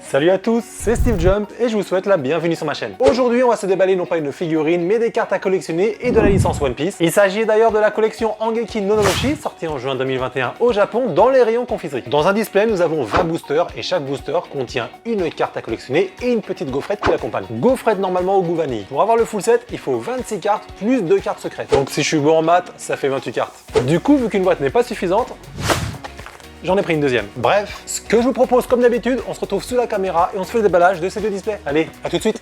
Salut à tous, c'est Steve Jump et je vous souhaite la bienvenue sur ma chaîne. Aujourd'hui, on va se déballer non pas une figurine, mais des cartes à collectionner et de la licence One Piece. Il s'agit d'ailleurs de la collection Hangeki no Nomoshi, sortie en juin 2021 au Japon, dans les rayons confiserie. Dans un display, nous avons 20 boosters et chaque booster contient une carte à collectionner et une petite gaufrette qui l'accompagne. Gaufrette normalement au goût vanille. Pour avoir le full set, il faut 26 cartes plus 2 cartes secrètes. Donc si je suis bon en maths, ça fait 28 cartes. Du coup, vu qu'une boîte n'est pas suffisante, j'en ai pris une deuxième. Bref, ce que je vous propose comme d'habitude, on se retrouve sous la caméra et on se fait le déballage de ces deux displays. Allez, à tout de suite.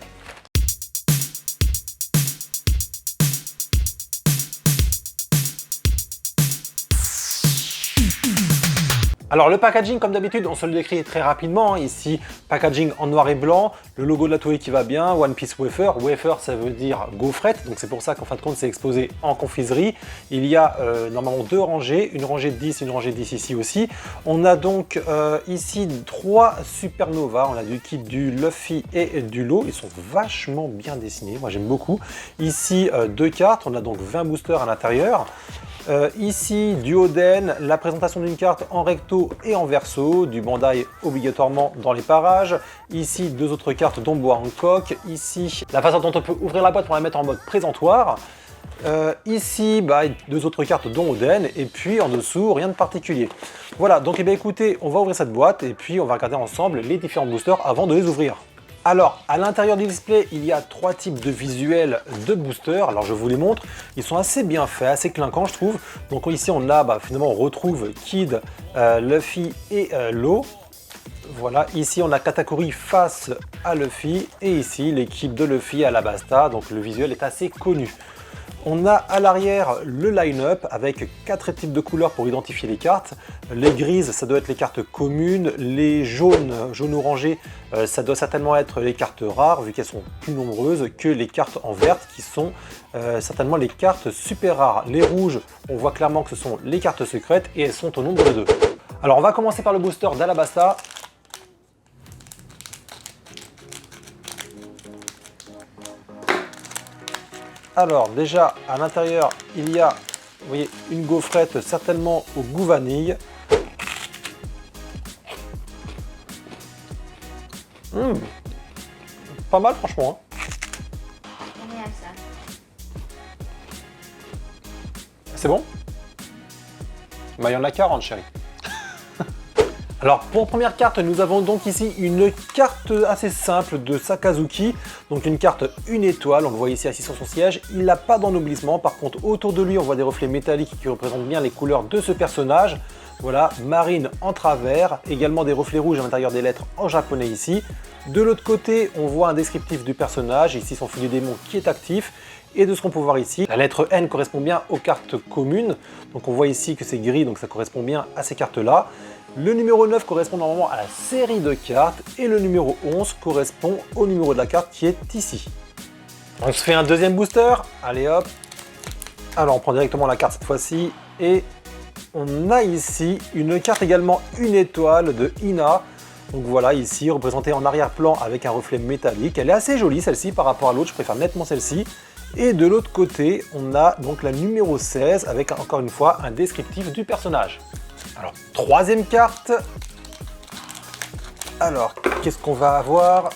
Alors le packaging, comme d'habitude, on se le décrit très rapidement. Ici, packaging en noir et blanc, le logo de la Toei qui va bien, One Piece Wafer. Wafer, ça veut dire gaufrette, donc c'est pour ça qu'en fin de compte, c'est exposé en confiserie. Il y a normalement deux rangées, une rangée de 10, une rangée de 10 ici aussi. On a donc ici 3 Supernova. On a du kit du Luffy et du Law. Ils sont vachement bien dessinés, moi j'aime beaucoup. Ici, 2 cartes, on a donc 20 boosters à l'intérieur. Ici, du Oden, la présentation d'une carte en recto et en verso, du Bandai obligatoirement dans les parages. Ici, 2 autres cartes dont Bois Hancock. Ici, la façon dont on peut ouvrir la boîte pour la mettre en mode présentoir. Ici, 2 autres cartes dont Oden, et puis en dessous, rien de particulier. Voilà, donc écoutez, on va ouvrir cette boîte et puis on va regarder ensemble les différents boosters avant de les ouvrir. Alors, à l'intérieur du display, il y a 3 types de visuels de boosters. Alors, je vous les montre. Ils sont assez bien faits, assez clinquants, je trouve. Donc ici, on a, finalement, on retrouve Kid, Luffy et Law. Voilà, ici, on a Katakuri face à Luffy. Et ici, l'équipe de Luffy à Alabasta. Donc, le visuel est assez connu. On a à l'arrière le line-up avec 4 types de couleurs pour identifier les cartes. Les grises, ça doit être les cartes communes. Les jaunes, jaune-orangé, ça doit certainement être les cartes rares, vu qu'elles sont plus nombreuses que les cartes en verte, qui sont certainement les cartes super rares. Les rouges, on voit clairement que ce sont les cartes secrètes et elles sont au nombre de 2. Alors on va commencer par le booster d'Alabasta. Alors déjà à l'intérieur il y a, vous voyez, une gaufrette certainement au goût vanille. Pas mal franchement. C'est bon? Il y en a 40 chérie. Alors pour première carte, nous avons donc ici une carte assez simple de Sakazuki, donc une carte une étoile, on le voit ici assis sur son siège, il n'a pas d'ennoblissement, par contre autour de lui on voit des reflets métalliques qui représentent bien les couleurs de ce personnage. Voilà, marine en travers, également des reflets rouges à l'intérieur des lettres en japonais ici. De l'autre côté, on voit un descriptif du personnage, ici son feu du démon qui est actif. Et de ce qu'on peut voir ici, la lettre N correspond bien aux cartes communes. Donc on voit ici que c'est gris, donc ça correspond bien à ces cartes-là. Le numéro 9 correspond normalement à la série de cartes et le numéro 11 correspond au numéro de la carte qui est ici. On se fait un deuxième booster, allez hop. Alors on prend directement la carte cette fois-ci et on a ici une carte également une étoile de Ina. Donc voilà, ici représentée en arrière-plan avec un reflet métallique. Elle est assez jolie celle-ci par rapport à l'autre, je préfère nettement celle-ci. Et de l'autre côté, on a donc la numéro 16 avec encore une fois un descriptif du personnage. Alors, troisième carte. Alors, qu'est-ce qu'on va avoir?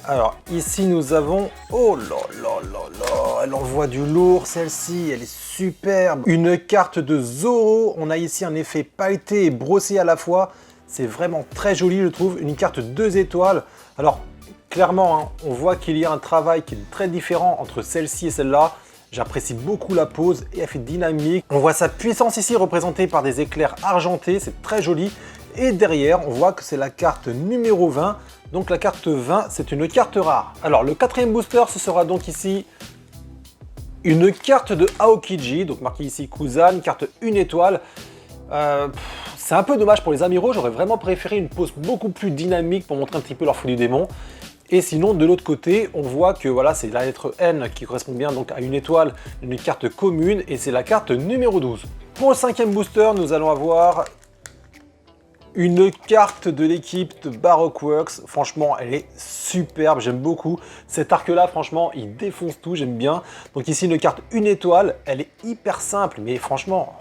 Alors, ici nous avons... Oh là là là là, elle envoie du lourd celle-ci, elle est superbe. Une carte de Zoro, on a ici un effet pailleté et brossé à la fois. C'est vraiment très joli, je trouve. Une carte 2 étoiles. Alors, clairement, hein, on voit qu'il y a un travail qui est très différent entre celle-ci et celle-là. J'apprécie beaucoup la pose et elle fait dynamique. On voit sa puissance ici représentée par des éclairs argentés, c'est très joli. Et derrière, on voit que c'est la carte numéro 20. Donc la carte 20, c'est une carte rare. Alors le quatrième booster, ce sera donc ici une carte de Aokiji, donc marqué ici Kuzan, carte 1 étoile. C'est un peu dommage pour les amiraux, j'aurais vraiment préféré une pose beaucoup plus dynamique pour montrer un petit peu leur feu du démon. Et sinon, de l'autre côté, on voit que voilà, c'est la lettre N qui correspond bien donc à une étoile, une carte commune, et c'est la carte numéro 12. Pour le cinquième booster, nous allons avoir une carte de l'équipe de Baroque Works. Franchement, elle est superbe, j'aime beaucoup. Cet arc-là, franchement, il défonce tout, j'aime bien. Donc ici, une carte une étoile, elle est hyper simple, mais franchement,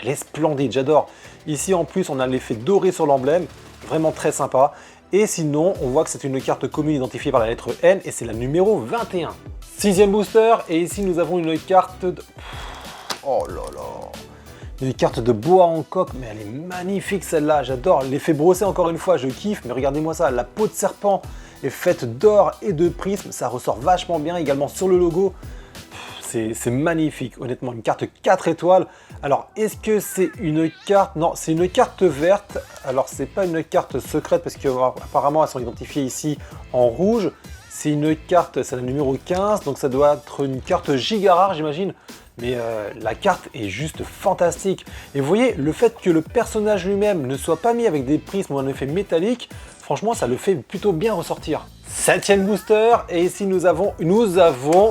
elle est splendide, j'adore. Ici en plus on a l'effet doré sur l'emblème, vraiment très sympa. Et sinon on voit que c'est une carte commune identifiée par la lettre N et c'est la numéro 21. Sixième booster, et ici nous avons une carte de... Oh là là, une carte de boa en coque, mais elle est magnifique celle-là, j'adore. L'effet brossé encore une fois, je kiffe, mais regardez-moi ça, la peau de serpent est faite d'or et de prisme, ça ressort vachement bien également sur le logo. C'est magnifique, honnêtement, une carte 4 étoiles. Alors, est-ce que c'est une carte... Non, c'est une carte verte. Alors, c'est pas une carte secrète parce qu'apparemment, elles sont identifiées ici en rouge. C'est une carte, c'est la numéro 15, donc ça doit être une carte giga rare, j'imagine. Mais la carte est juste fantastique. Et vous voyez, le fait que le personnage lui-même ne soit pas mis avec des prismes ou un effet métallique, franchement, ça le fait plutôt bien ressortir. Septième booster, et ici nous avons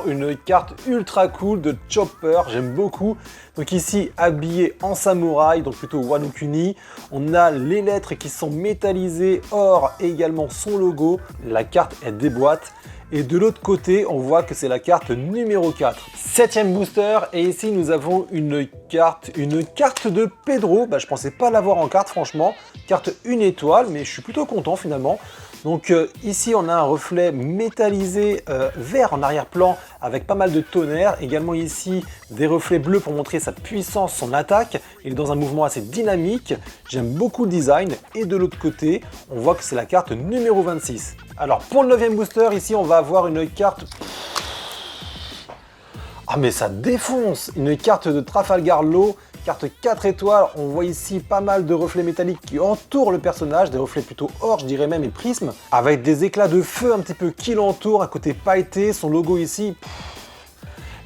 une carte ultra cool de Chopper, j'aime beaucoup. Donc ici, habillé en samouraï, donc plutôt Wano Kuni. On a les lettres qui sont métallisées, or et également son logo. La carte, elle déboîte. Et de l'autre côté, on voit que c'est la carte numéro 4. Septième booster, et ici nous avons une carte de Pedro. Je pensais pas l'avoir en carte, franchement. Carte 1 étoile, mais je suis plutôt content finalement. Donc ici on a un reflet métallisé vert en arrière-plan avec pas mal de tonnerre. Également ici des reflets bleus pour montrer sa puissance, son attaque. Il est dans un mouvement assez dynamique. J'aime beaucoup le design. Et de l'autre côté, on voit que c'est la carte numéro 26. Alors pour le 9e booster, ici on va avoir une carte... Ah mais ça défonce! Une carte de Trafalgar Law, carte 4 étoiles. On voit ici pas mal de reflets métalliques qui entourent le personnage, des reflets plutôt or, je dirais même, et prisme, avec des éclats de feu un petit peu qui l'entourent, à côté pailleté, son logo ici.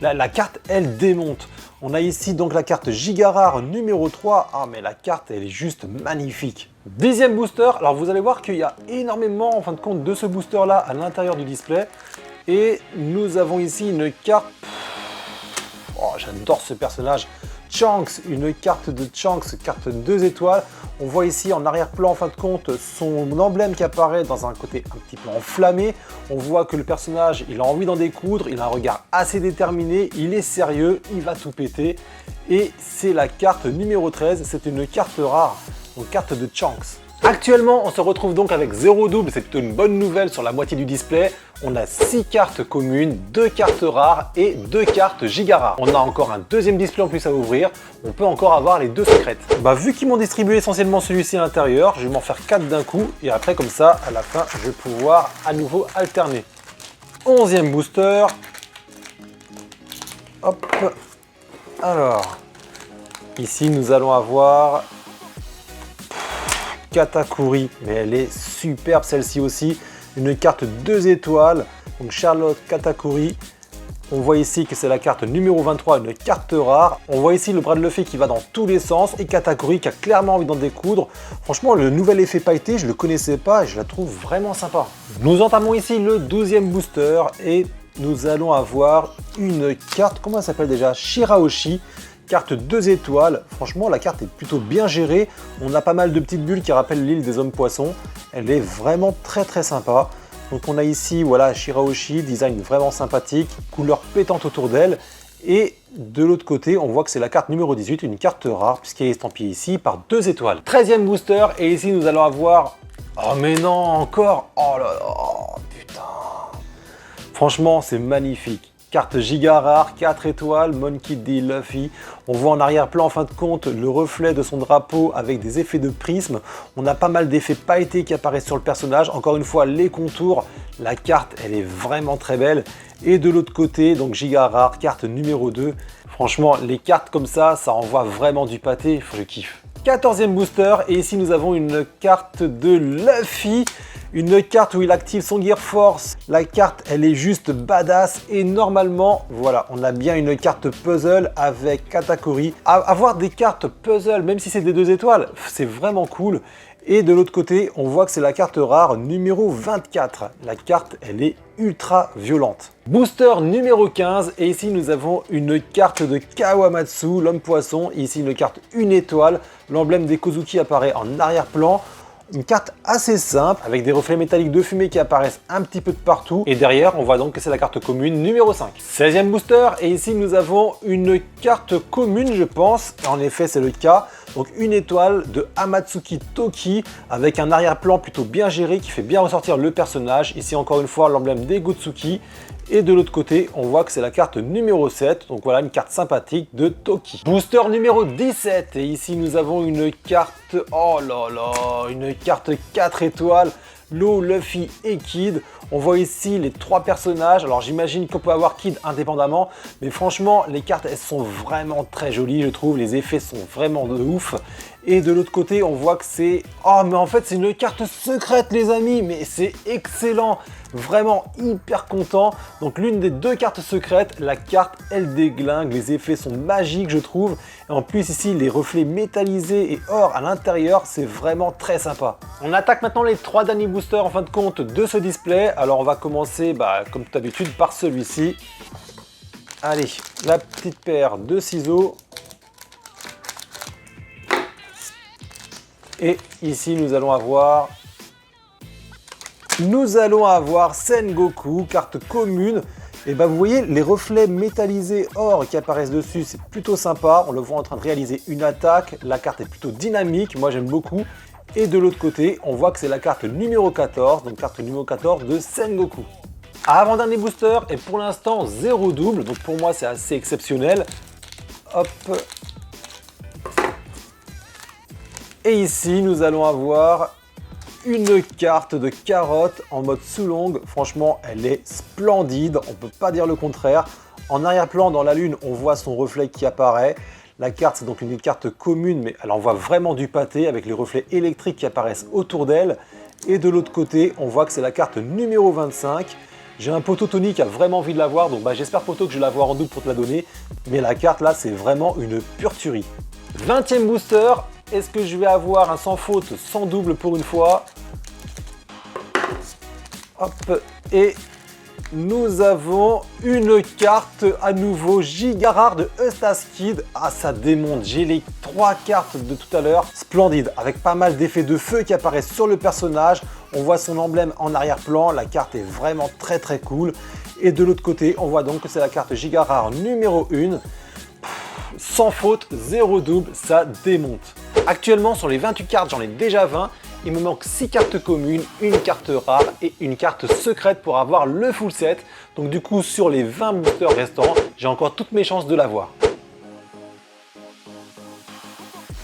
La carte, elle démonte. On a ici donc la carte giga rare numéro 3. Ah mais la carte, elle est juste magnifique. 10e booster, alors vous allez voir qu'il y a énormément en fin de compte de ce booster là à l'intérieur du display. Et nous avons ici une carte... Oh, j'adore ce personnage. Shanks, une carte de Shanks, carte 2 étoiles. On voit ici en arrière-plan, en fin de compte, son emblème qui apparaît dans un côté un petit peu enflammé. On voit que le personnage, il a envie d'en découdre, il a un regard assez déterminé, il est sérieux, il va tout péter. Et c'est la carte numéro 13, c'est une carte rare, donc carte de Shanks. Actuellement, on se retrouve donc avec 0 double, c'est plutôt une bonne nouvelle sur la moitié du display. On a 6 cartes communes, 2 cartes rares et 2 cartes giga rares. On a encore un deuxième display en plus à ouvrir, on peut encore avoir les 2 secrètes. Vu qu'ils m'ont distribué essentiellement celui-ci à l'intérieur, je vais m'en faire 4 d'un coup et après comme ça, à la fin, je vais pouvoir à nouveau alterner. 11e booster. Hop. Alors, ici nous allons avoir... Katakuri, mais elle est superbe celle-ci aussi, une carte 2 étoiles, donc Charlotte Katakuri. On voit ici que c'est la carte numéro 23, une carte rare. On voit ici le bras de Luffy qui va dans tous les sens et Katakuri qui a clairement envie d'en découdre. Franchement, le nouvel effet pailleté, je le connaissais pas et je la trouve vraiment sympa. Nous entamons ici le 12e booster et nous allons avoir une carte, comment elle s'appelle déjà? Shirahoshi. Carte 2 étoiles, franchement la carte est plutôt bien gérée, on a pas mal de petites bulles qui rappellent l'île des hommes poissons, elle est vraiment très sympa. Donc on a ici voilà Shirahoshi, design vraiment sympathique, couleur pétante autour d'elle, et de l'autre côté on voit que c'est la carte numéro 18, une carte rare puisqu'elle est estampillée ici par 2 étoiles. 13e booster, et ici nous allons avoir... Oh mais non, encore! Oh là là, putain! Franchement c'est magnifique. Carte giga rare, 4 étoiles, Monkey D. Luffy. On voit en arrière-plan, en fin de compte, le reflet de son drapeau avec des effets de prisme. On a pas mal d'effets pailletés qui apparaissent sur le personnage. Encore une fois, les contours. La carte, elle est vraiment très belle. Et de l'autre côté, donc giga rare, carte numéro 2. Franchement, les cartes comme ça envoie vraiment du pâté. Je kiffe. 14e booster. Et ici, nous avons une carte de Luffy. Une carte où il active son Gear Force. La carte, elle est juste badass. Et normalement, voilà, on a bien une carte puzzle avec Katakuri. Avoir des cartes puzzle, même si c'est des 2 étoiles, c'est vraiment cool. Et de l'autre côté, on voit que c'est la carte rare numéro 24. La carte, elle est ultra violente. Booster numéro 15. Et ici, nous avons une carte de Kawamatsu, l'homme poisson. Et ici, une carte 1 étoile. L'emblème des Kozuki apparaît en arrière-plan. Une carte assez simple, avec des reflets métalliques de fumée qui apparaissent un petit peu de partout. Et derrière, on voit donc que c'est la carte commune numéro 5. 16e booster, et ici nous avons une carte commune, je pense. En effet, c'est le cas. Donc une étoile de Hamatsuki Toki, avec un arrière-plan plutôt bien géré qui fait bien ressortir le personnage. Ici, encore une fois, l'emblème des Gotsuki. Et de l'autre côté, on voit que c'est la carte numéro 7. Donc voilà, une carte sympathique de Toki. Booster numéro 17. Et ici, nous avons une carte... Oh là là, une carte 4 étoiles. Law, Luffy et Kid. On voit ici les 3 personnages. Alors j'imagine qu'on peut avoir Kid indépendamment. Mais franchement, les cartes, elles sont vraiment très jolies, je trouve. Les effets sont vraiment de ouf. Et de l'autre côté, on voit que c'est... Oh, mais en fait, c'est une carte secrète, les amis. Mais c'est excellent. Vraiment hyper content. Donc l'une des 2 cartes secrètes, la carte, elle déglingue. Les effets sont magiques, je trouve. Et en plus, ici, les reflets métallisés et or à l'intérieur, c'est vraiment très sympa. On attaque maintenant les 3 derniers boosters, en fin de compte, de ce display. Alors, on va commencer, comme d'habitude, par celui-ci. Allez, la petite paire de ciseaux. Et ici, nous allons avoir Sengoku, carte commune. Et vous voyez, les reflets métallisés or qui apparaissent dessus, c'est plutôt sympa. On le voit en train de réaliser une attaque. La carte est plutôt dynamique, moi j'aime beaucoup. Et de l'autre côté, on voit que c'est la carte numéro 14, donc carte numéro 14 de Sengoku. Avant-dernier booster, et pour l'instant, 0 double. Donc pour moi, c'est assez exceptionnel. Hop. Et ici, nous allons avoir une carte de carotte en mode Sulong. Franchement, elle est splendide, on ne peut pas dire le contraire. En arrière-plan, dans la lune, on voit son reflet qui apparaît. La carte, c'est donc une carte commune, mais elle envoie vraiment du pâté avec les reflets électriques qui apparaissent autour d'elle. Et de l'autre côté, on voit que c'est la carte numéro 25. J'ai un poteau Tony qui a vraiment envie de l'avoir, donc j'espère Poto que je vais l'avoir en double pour te la donner. Mais la carte là, c'est vraiment une pure tuerie. 20e booster, est-ce que je vais avoir un sans faute, sans double pour une fois? Hop, et nous avons une carte à nouveau giga rare de Eustace Kid. Ah, ça démonte, j'ai les 3 cartes de tout à l'heure, splendide, avec pas mal d'effets de feu qui apparaissent sur le personnage. On voit son emblème en arrière-plan, la carte est vraiment très cool. Et de l'autre côté, on voit donc que c'est la carte giga rare numéro 1. Sans faute, 0 double, ça démonte. Actuellement, sur les 28 cartes, j'en ai déjà 20. Il me manque 6 cartes communes, une carte rare et une carte secrète pour avoir le full set. Donc du coup, sur les 20 boosters restants, j'ai encore toutes mes chances de l'avoir.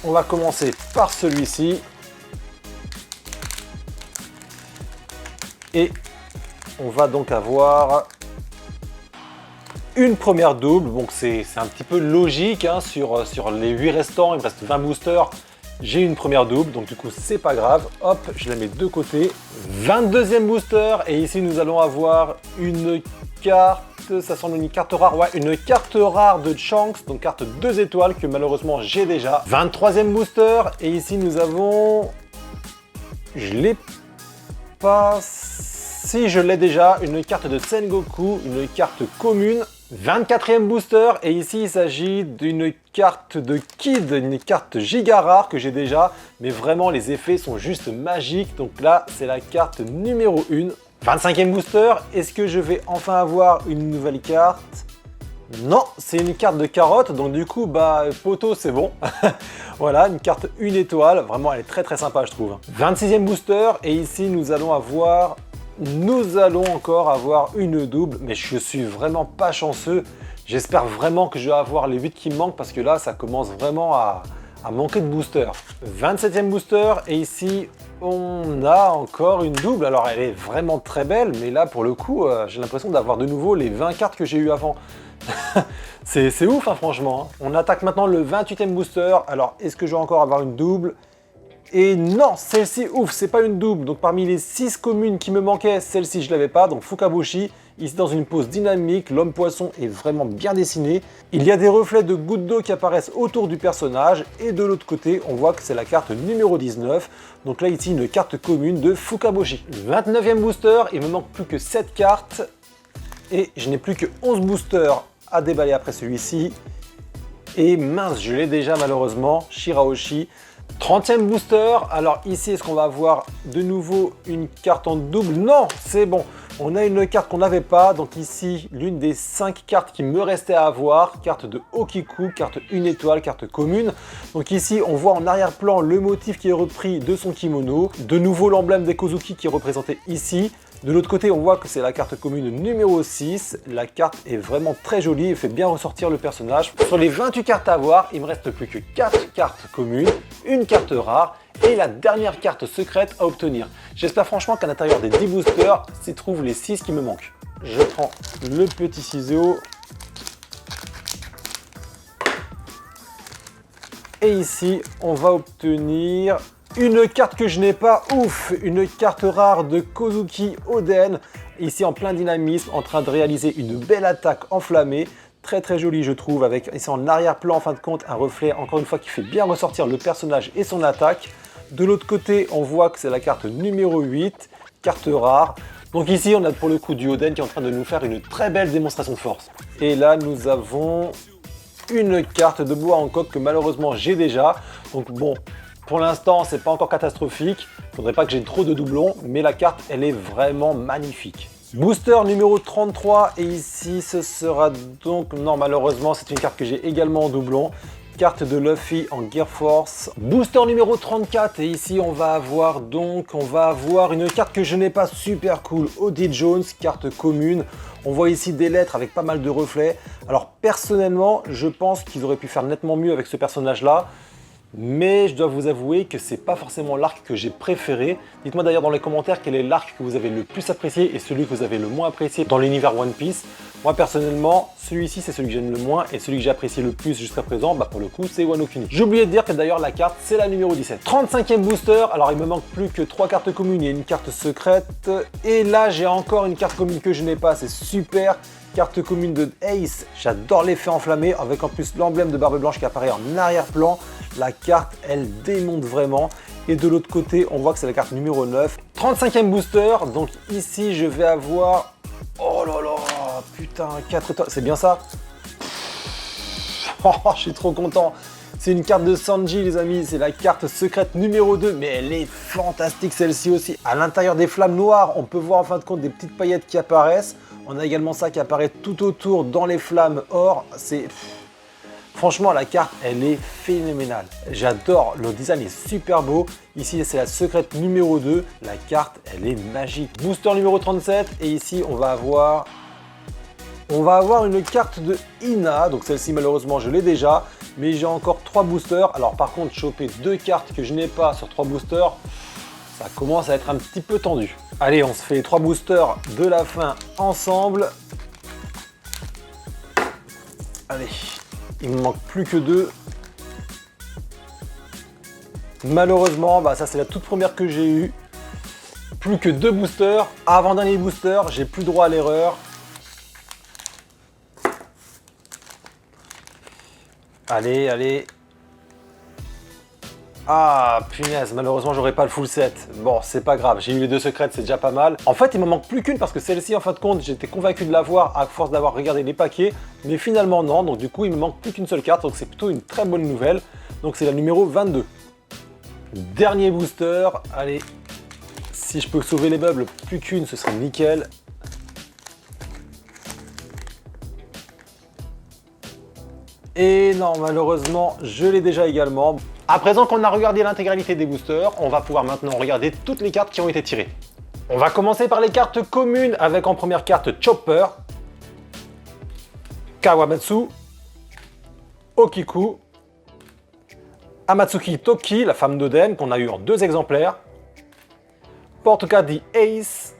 On va commencer par celui-ci. Et on va donc avoir une première double. Donc c'est un petit peu logique hein, sur les 8 restants, il me reste 20 boosters. J'ai une première double, donc du coup c'est pas grave. Hop, je la mets de côté. 22e booster, et ici nous allons avoir une carte, ça semble une carte rare, ouais, une carte rare de Shanks, donc carte 2 étoiles que malheureusement j'ai déjà. 23e booster, et ici nous avons... Je l'ai pas... Si, je l'ai déjà, une carte de Sengoku, une carte commune. 24e booster, et ici il s'agit d'une carte de Kid, une carte giga rare que j'ai déjà, mais vraiment les effets sont juste magiques. Donc là, c'est la carte numéro 1. 25e booster, est-ce que je vais enfin avoir une nouvelle carte? Non, c'est une carte de carotte, donc du coup, Poto, c'est bon. Voilà, une carte 1 étoile, vraiment elle est très sympa je trouve. 26e booster, et ici nous allons encore avoir une double, mais je suis vraiment pas chanceux. J'espère vraiment que je vais avoir les 8 qui me manquent parce que là, ça commence vraiment à manquer de booster. 27e booster, et ici, on a encore une double. Alors, elle est vraiment très belle, mais là, pour le coup, j'ai l'impression d'avoir de nouveau les 20 cartes que j'ai eu avant. C'est ouf, hein, franchement. On attaque maintenant le 28e booster. Alors, est-ce que je vais encore avoir une double ? Et non, celle-ci, ouf, c'est pas une double. Donc parmi les 6 communes qui me manquaient, celle-ci je l'avais pas. Donc Fukaboshi, ici dans une pose dynamique, l'homme poisson est vraiment bien dessiné. Il y a des reflets de gouttes d'eau qui apparaissent autour du personnage. Et de l'autre côté, on voit que c'est la carte numéro 19. Donc là ici, une carte commune de Fukaboshi. 29e booster, il me manque plus que 7 cartes. Et je n'ai plus que 11 boosters à déballer après celui-ci. Et mince, je l'ai déjà malheureusement, Shirahoshi. 30e booster, alors ici, est-ce qu'on va avoir de nouveau une carte en double? Non, c'est bon. On a une carte qu'on n'avait pas, donc ici, l'une des 5 cartes qui me restait à avoir. Carte de Okiku, carte 1 étoile, carte commune. Donc ici, on voit en arrière-plan le motif qui est repris de son kimono. De nouveau, l'emblème des Kozuki qui est représenté ici. De l'autre côté, on voit que c'est la carte commune numéro 6. La carte est vraiment très jolie et fait bien ressortir le personnage. Sur les 28 cartes à avoir, il me reste plus que 4 cartes communes, une carte rare et la dernière carte secrète à obtenir. J'espère franchement qu'à l'intérieur des 10 boosters s'y trouvent les 6 qui me manquent. Je prends le petit ciseau. Et ici, on va obtenir une carte que je n'ai pas, ouf, une carte rare de Kozuki Oden, ici en plein dynamisme, en train de réaliser une belle attaque enflammée, très très jolie je trouve, avec ici en arrière-plan en fin de compte un reflet encore une fois qui fait bien ressortir le personnage et son attaque. De l'autre côté, on voit que c'est la carte numéro 8, carte rare. Donc ici, on a pour le coup du Oden qui est en train de nous faire une très belle démonstration de force. Et là, nous avons une carte de bois en coque que malheureusement j'ai déjà. Donc bon, pour l'instant, c'est pas encore catastrophique. Il faudrait pas que j'ai trop de doublons, mais la carte, elle est vraiment magnifique. Booster numéro 33, et ici, ce sera donc... Non, malheureusement, c'est une carte que j'ai également en doublon. Carte de Luffy en Gear Force. Booster numéro 34, et ici, on va avoir une carte que je n'ai pas, super cool. Oddie Jones, carte commune. On voit ici des lettres avec pas mal de reflets. Alors, personnellement, je pense qu'ils auraient pu faire nettement mieux avec ce personnage-là. Mais je dois vous avouer que c'est pas forcément l'arc que j'ai préféré. Dites-moi d'ailleurs dans les commentaires quel est l'arc que vous avez le plus apprécié et celui que vous avez le moins apprécié dans l'univers One Piece. Moi personnellement, celui-ci c'est celui que j'aime le moins et celui que j'ai apprécié le plus jusqu'à présent, bah pour le coup c'est Wano Kuni. J'ai oublié de dire que d'ailleurs la carte c'est la numéro 17. 35e booster, alors il me manque plus que 3 cartes communes et une carte secrète. Et là j'ai encore une carte commune que je n'ai pas, c'est super. Carte commune de Ace, j'adore l'effet enflammé avec en plus l'emblème de Barbe Blanche qui apparaît en arrière-plan. La carte, elle démonte vraiment. Et de l'autre côté, on voit que c'est la carte numéro 9. 35e booster, donc ici je vais avoir... Oh là là, putain, 4 étoiles, c'est bien ça? Oh, je suis trop content. C'est une carte de Sanji les amis, c'est la carte secrète numéro 2, mais elle est fantastique celle-ci aussi. À l'intérieur des flammes noires, on peut voir en fin de compte des petites paillettes qui apparaissent. On a également ça qui apparaît tout autour dans les flammes or. C'est... Franchement, la carte, elle est phénoménale. J'adore, le design est super beau. Ici, c'est la secrète numéro 2. La carte, elle est magique. Booster numéro 37. Et ici, on va avoir une carte de Ina. Donc celle-ci, malheureusement, je l'ai déjà. Mais j'ai encore 3 boosters. Alors par contre, choper 2 cartes que je n'ai pas sur 3 boosters, ça commence à être un petit peu tendu. Allez, on se fait les 3 boosters de la fin ensemble. Allez. Il me manque plus que 2. Malheureusement, bah ça c'est la toute première que j'ai eue. Plus que 2 boosters. Avant-dernier booster, j'ai plus droit à l'erreur. Allez, allez. Ah, punaise, malheureusement, j'aurais pas le full set. Bon, c'est pas grave, j'ai eu les 2 secrètes, c'est déjà pas mal. En fait, il me manque plus qu'une parce que celle-ci, en fin de compte, j'étais convaincu de l'avoir à force d'avoir regardé les paquets. Mais finalement, non. Donc, du coup, il me manque plus qu'une seule carte. Donc, c'est plutôt une très bonne nouvelle. Donc, c'est la numéro 22. Dernier booster. Allez, si je peux sauver les meubles, plus qu'une, ce serait nickel. Et non, malheureusement, je l'ai déjà également. À présent qu'on a regardé l'intégralité des boosters, on va pouvoir maintenant regarder toutes les cartes qui ont été tirées. On va commencer par les cartes communes avec en première carte Chopper, Kawamatsu, Okiku, Amatsuki Toki, la femme d'Oden qu'on a eu en 2 exemplaires, Portoka the Ace,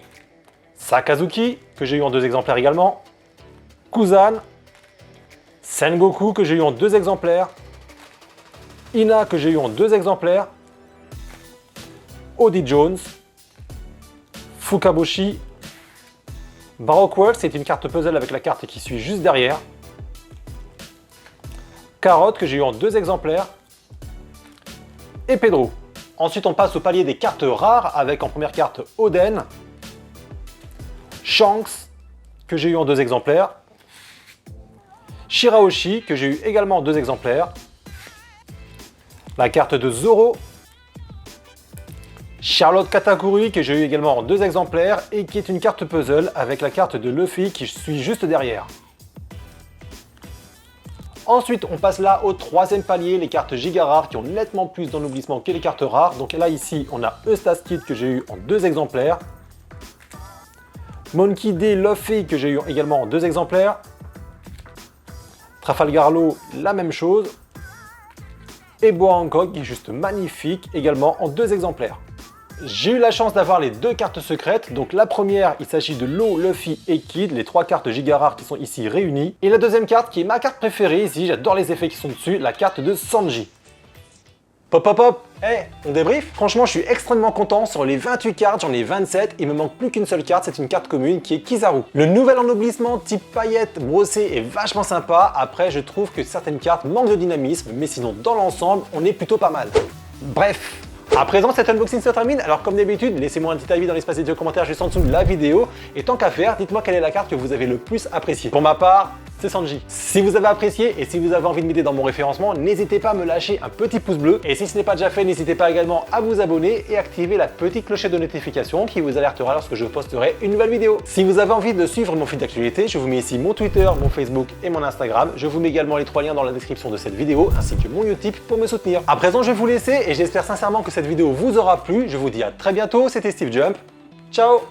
Sakazuki que j'ai eu en 2 exemplaires également, Kuzan, Sengoku que j'ai eu en 2 exemplaires, Ina que j'ai eu en 2 exemplaires, Oddie Jones, Fukaboshi, Baroque World, c'est une carte puzzle avec la carte qui suit juste derrière, Carotte que j'ai eu en 2 exemplaires, et Pedro. Ensuite on passe au palier des cartes rares avec en première carte Oden, Shanks que j'ai eu en 2 exemplaires, Shirahoshi que j'ai eu également en 2 exemplaires, La carte de Zoro. Charlotte Katakuri que j'ai eu également en 2 exemplaires et qui est une carte puzzle avec la carte de Luffy qui suit juste derrière. Ensuite, on passe là au 3e palier, les cartes giga rares qui ont nettement plus d'ennoblissement que les cartes rares. Donc là, ici, on a Eustace Kid que j'ai eu en 2 exemplaires. Monkey D. Luffy que j'ai eu également en 2 exemplaires. Trafalgar Law, la même chose. Et Boa Hancock qui est juste magnifique, également en 2 exemplaires. J'ai eu la chance d'avoir les 2 cartes secrètes. Donc la première, il s'agit de Law, Luffy et Kid, les 3 cartes giga rares qui sont ici réunies. Et la deuxième carte qui est ma carte préférée ici, j'adore les effets qui sont dessus, la carte de Sanji. Pop hop hop, on débrief? Franchement, je suis extrêmement content. Sur les 28 cartes, j'en ai 27. Il me manque plus qu'une seule carte, c'est une carte commune qui est Kizaru. Le nouvel ennoblissement type paillettes brossées est vachement sympa. Après, je trouve que certaines cartes manquent de dynamisme, mais sinon, dans l'ensemble, on est plutôt pas mal. Bref. À présent, cet unboxing se termine, alors comme d'habitude, laissez-moi un petit avis dans l'espace des commentaires juste en dessous de la vidéo. Et tant qu'à faire, dites-moi quelle est la carte que vous avez le plus appréciée. Pour ma part, c'est Sanji. Si vous avez apprécié et si vous avez envie de m'aider dans mon référencement, n'hésitez pas à me lâcher un petit pouce bleu. Et si ce n'est pas déjà fait, n'hésitez pas également à vous abonner et activer la petite clochette de notification qui vous alertera lorsque je posterai une nouvelle vidéo. Si vous avez envie de suivre mon fil d'actualité, je vous mets ici mon Twitter, mon Facebook et mon Instagram. Je vous mets également les 3 liens dans la description de cette vidéo ainsi que mon Utip pour me soutenir. À présent, je vais vous laisser et j'espère sincèrement que cette vidéo vous aura plu. Je vous dis à très bientôt, c'était Steve Jump. Ciao!